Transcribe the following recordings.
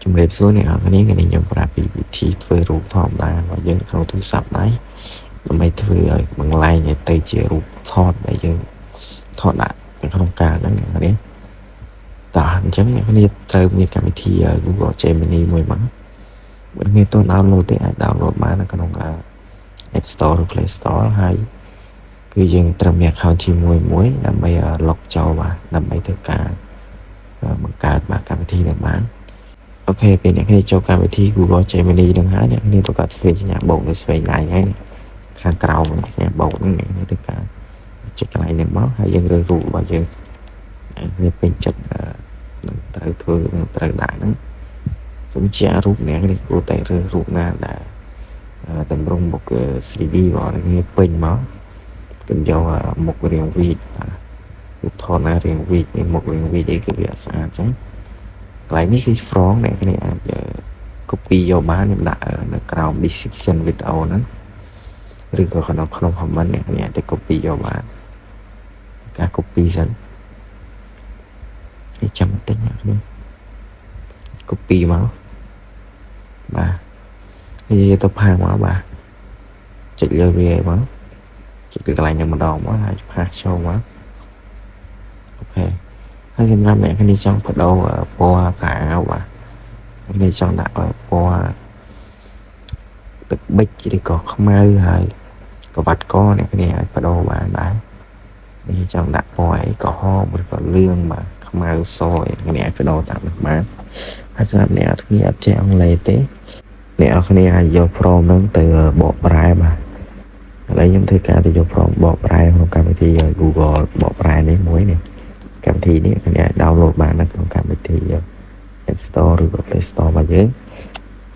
ជំរាបសួរអ្នកនរគ្នាខ្ញុំខ្ញុំប្រាប់ពីវិធីធ្វើរូបធម្មតារបស់យើងក្នុងទូរស័ព្ទដៃដើម្បីធ្វើឲ្យបង្លែងឲ្យទៅជារូបថតដែលយើងថតដាក់នៅក្នុងការហ្នឹងអ្នកនរគ្នាតោះអញ្ចឹងអ្នកនរគ្នាត្រូវមានកម្មវិធី Google Gemini មួយមកបើអ្នកទៅ download ទេអាច download បាននៅក្នុង App Store ឬ Play Store ហើយគឺយើងត្រូវមាន account ជាមួយដើម្បី log ចូលបាទដើម្បីធ្វើការបង្កើតកម្មវិធីនឹងបានអូខេពេលអ្នកគ្នាចូលកម្មវិធី Google Gemini នឹងហើយអ្នកគ្នាប្រកាសឃើញសញ្ញាបូកនៅស្វែងឡើងហើយខាងក្រោមសញ្ញាបូកហ្នឹងអ្នកគ្នាធ្វើការចុចកន្លែងនេះមកហើយយើងរើសរូបរបស់យើងវាពេញចិត្តត្រូវធ្វើត្រូវដាក់ហ្នឹងសូមជារូបអ្នកគ្នាគួរតែរើសរូបណាដែលតម្រង់មុខ 3D របស់អ្នកគ្នាពេញមកគឺយកមុខរាងវីករូបថតណារាងវីកមុខរាងវីកអីគឺវាស្អាតចឹងកន្លែងនេះគឺ from អ្នកគ្នាអាច copy យកបានខ្ញុំដាក់នៅក្រោម description video ហ្នឹងឬក៏ក្នុង comment អ្នកគ្នាអាចទៅ copy យកបានការ copy សិននេះចាំបន្តិចអ្នកគ្នា copy មកបាទនេះទៅផាសមកបាទចុចលើវាមកចុចពីកន្លែងនេះម្ដងមកហើយផាសចូលមកអូខេហើយសម្រាប់អ្នកគ្នាចង់បដូរពណ៌កាវបាទគ្នាចង់ដាក់ពណ៌ទឹកប៊ិចឬក៏ខ្មៅហើយក្បាត់កអ្នកគ្នាអាចបដូរបានដែរនេះចង់ដាក់ពណ៌អីក្រហមឬក៏លឿងបាទខ្មៅសអ្នកអាចបដូរតាមនោះបានហើយសម្រាប់អ្នកគ្នាអត់ចេះអង់គ្លេសទេអ្នកគ្នាអាចយក prompt ហ្នឹងទៅបកប្រែបាទឥឡូវខ្ញុំធ្វើការទៅយក prompt បកប្រែក្នុងកម្មវិធី Google បកប្រែនេះមួយនេះកម្មវិធីនេះគ្នាអាច download បាននៅក្នុងកម្មវិធី App Store ឬក៏ Play Store របស់យើង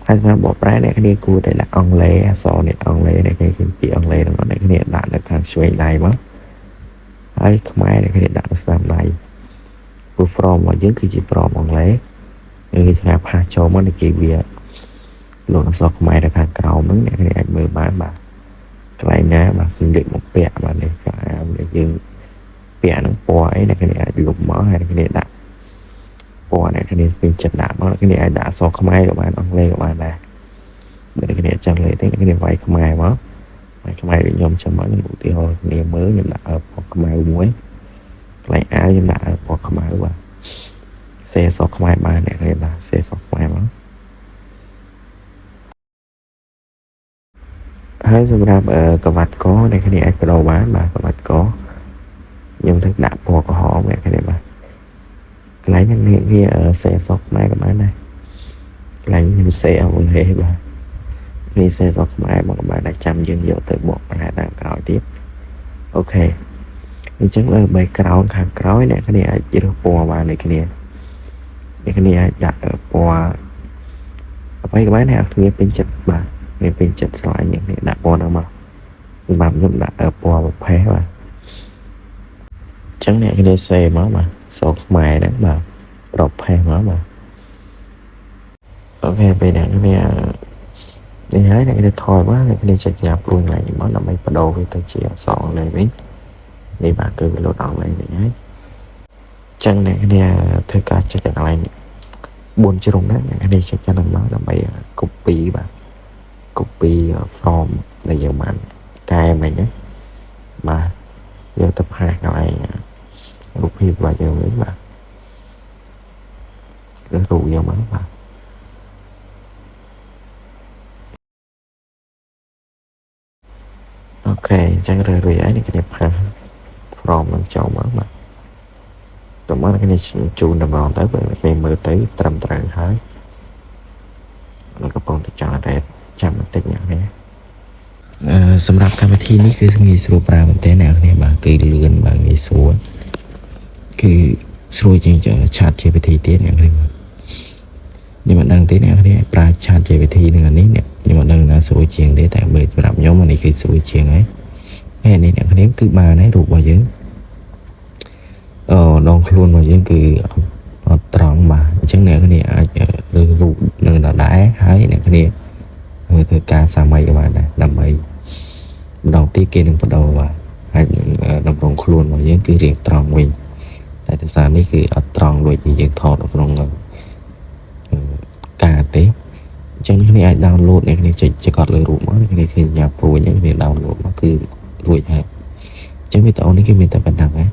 ហើយសម្រាប់បកប្រែអ្នកគ្នាគួរតែដាក់អង់គ្លេសអក្សរនេះអង់គ្លេសអ្នកគ្នាគិតពីអង់គ្លេសរបស់អ្នកគ្នាដាក់នៅខាងឆ្វេងដៃមកហើយខ្មែរអ្នកគ្នាដាក់នៅស្ដាំដៃព្រោះ from របស់យើងគឺជា from អង់គ្លេសគឺថាផាសចូលមកនេះគេវាលោកអក្សរខ្មែរនៅខាងក្រោមហ្នឹងអ្នកគ្នាអាចមើលបានបាទកន្លែងណាបាទសម្លៀកបំពាក់បាទនេះក៏អាយើងពាក់នឹងពណ៌អីអ្នកគ្នាអាចលុបមកហើយអ្នកគ្នាដាក់ពណ៌អ្នកគ្នាពេញចិត្តដាក់មកអ្នកគ្នាអាចដាក់អក្សរខ្មែរក៏បានអង់គ្លេសក៏បានដែរបើអ្នកគ្នាចង់លេខទេអ្នកគ្នាវាយខ្មែរមកវាយខ្មែរដូចខ្ញុំចាំមកឧទាហរណ៍គ្នាមើលខ្ញុំដាក់ពណ៌ខ្មៅមួយកន្លែងអាវខ្ញុំដាក់ពណ៌ខ្មៅបាទសេអក្សរខ្មែរបានអ្នកគ្នាបាទសេអក្សរខ្មែរមកហើយសម្រាប់ក្បាត់កអ្នកគ្នាអាចបដូរបានបាទក្បាត់កខ្ញុំទៅដាក់ពណ៌ក្រហមអ្នកគ្នាបាទកន្លែងនេះវាសេអក្សរខ្មែរក៏បានដែរកន្លែងខ្ញុំសេអង់គ្លេសបាទនេះសេអក្សរខ្មែរមកក៏បានដែរចាំយើងយកទៅបកប្រែតាមក្រោយទៀតអូខេអញ្ចឹងលើ background ខាងក្រោយអ្នកគ្នាអាចរើសពណ៌បានដូចគ្នាអ្នកគ្នាអាចដាក់ពណ៌អ្វីក៏បានអ្នកគ្នាពេញចិត្តបាទមានពេញចិត្តស្រឡាញ់អ្នកគ្នាដាក់ពណ៌ហ្នឹងមកសម្រាប់ខ្ញុំដាក់ពណ៌ប្រផេះបាទអញ្ចឹងអ្នកគ្នាសេមកបាទសខ្មែរហ្នឹងបាទប្រផេះមកបាទអូខេពេលអ្នកគ្នានេះហើយអ្នកគ្នាថយមកអ្នកគ្នាចុចយ៉ាព្រួយកន្លែងនេះមកដើម្បីបដូរវាទៅជាអក្សរអង់គ្លេសវិញនេះបាទគឺវាលោតអង់គ្លេសវិញហើយអញ្ចឹងអ្នកគ្នាធ្វើការចុចកន្លែងនេះ4ជ្រុងហ្នឹងអ្នកគ្នាចុចកាន់មកដើម្បី copy បាទ copy from ដែលយើងបានកែមិញណាបាទយកទៅផាសកន្លែងរូបភាពរបស់យើងវិញបាទរូបយើងមកបាទអូខេអញ្ចឹងរឿយៗហើយនេះគ្នាផាស from នឹងចូលមកបាទតើមកគ្នាជូនតម្រងទៅបើគេមើលទៅត្រឹមត្រូវហើយแล้วก็កំពុងតែចង់តែចាំបន្តិចអ្នកនេះសម្រាប់កម្មវិធីនេះគឺងាយស្រួលប្រើមែនទែនអ្នកនេះបាទគឺលឿនបាទងាយស្រួលគឺស្រួលជាង Chat GPT ទៀតអ្នកនេះខ្ញុំមិនដឹងទេអ្នកនេះប្រើ Chat GPT នឹងអានេះខ្ញុំមិនដឹងណាស្រួលជាងទេតែបើសម្រាប់ខ្ញុំអានេះគឺស្រួលជាងហើយហើយនេះអ្នកនេះគឺបានហើយរូបរបស់យើងដងខ្លួនរបស់យើងគឺអត់ត្រង់បាទអញ្ចឹងអ្នកគ្នាអាចលើរូបនឹងដែរហើយអ្នកគ្នាធ្វើការសាមីក៏បានដែរដើម្បីម្ដងទីគេនឹងបដូរបាទហើយតម្រង់ខ្លួនរបស់យើងគឺរៀងត្រង់វិញតែដោយសារនេះគឺអត់ត្រង់ដូចជាយើងថតនៅក្នុងការ ទេចឹងនេះគ្នាអាច download នេះគ្នាចុចកត់លើរូបមកនេះគ្នាឃើញយ៉ាប់ព្រួយនេះគ្នា download មកគឺរួចហើយចឹងវីដេអូនេះគឺមានតែប៉ុណ្ណឹងណា